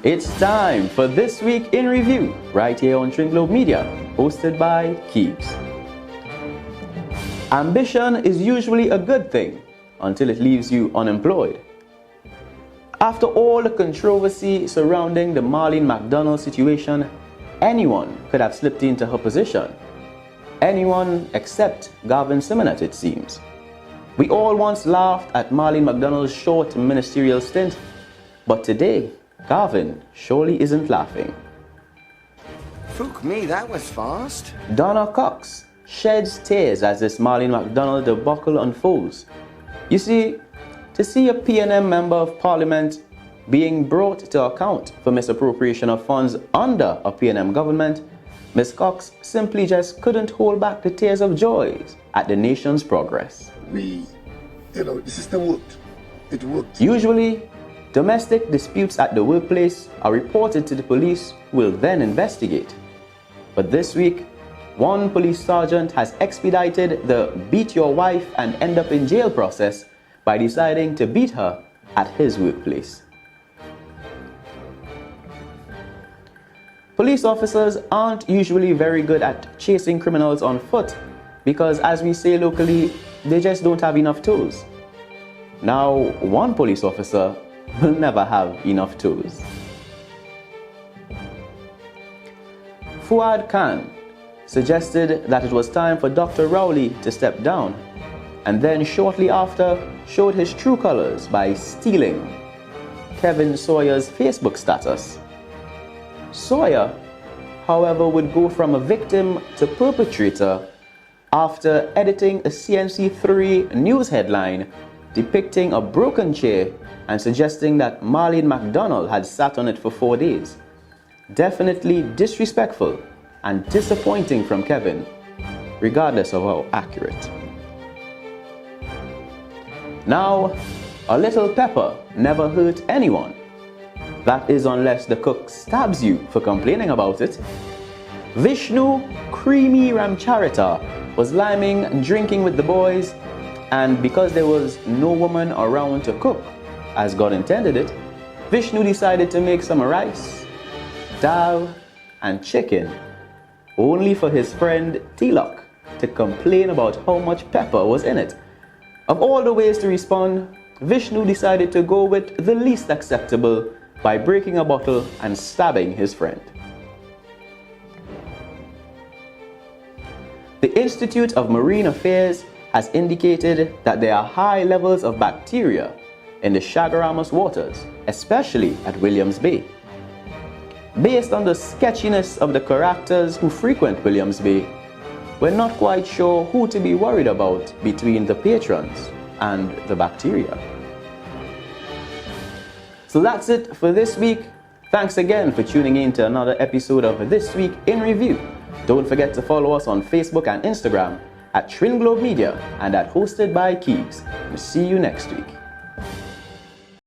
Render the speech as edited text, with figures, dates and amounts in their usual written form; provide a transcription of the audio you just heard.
It's time for This Week in Review, right here on Trinidad Media, hosted by Kiegs. Ambition is usually a good thing until it leaves you unemployed. After all the controversy surrounding the Marlene Mc Donald situation, anyone could have slipped into her position. Anyone except Gavin Simonet, it seems. We all once laughed at Marlene Mc Donald's short ministerial stint, but today, Gavin surely isn't laughing. Fook me, that was fast. Donna Cox sheds tears as this Marlene Mc Donald debacle unfolds. You see, to see a PNM member of Parliament being brought to account for misappropriation of funds under a PNM government, Ms. Cox simply just couldn't hold back the tears of joy at the nation's progress. The system worked. It worked. Usually, domestic disputes at the workplace are reported to the police, who will then investigate. But this week, one police sergeant has expedited the beat your wife and end up in jail process by deciding to beat her at his workplace. Police officers aren't usually very good at chasing criminals on foot because, as we say locally, they just don't have enough toes. Now, one police officer will never have enough toes. Fuad Khan suggested that it was time for Dr. Rowley to step down, and then shortly after showed his true colors by stealing Kevin Sawyer's Facebook status. Sawyer, however, would go from a victim to perpetrator after editing a CNC3 news headline depicting a broken chair and suggesting that Marlene Mc Donald had sat on it for 4 days. Definitely disrespectful and disappointing from Kevin, regardless of how accurate. Now, a little pepper never hurt anyone. That is, unless the cook stabs you for complaining about it. Vishnu Creamy Ramcharita was liming and drinking with the boys, and because there was no woman around to cook, as God intended it, Vishnu decided to make some rice, dal, and chicken, only for his friend Tilak to complain about how much pepper was in it. Of all the ways to respond, Vishnu decided to go with the least acceptable by breaking a bottle and stabbing his friend. The Institute of Marine Affairs has indicated that there are high levels of bacteria in the Chaguaramas waters, especially at Williams Bay. Based on the sketchiness of the characters who frequent Williams Bay, we're not quite sure who to be worried about between the patrons and the bacteria. So that's it for this week. Thanks again for tuning in to another episode of This Week in Review. Don't forget to follow us on Facebook and Instagram at Trinidad Media and at Hosted by Kiegs. We'll see you next week.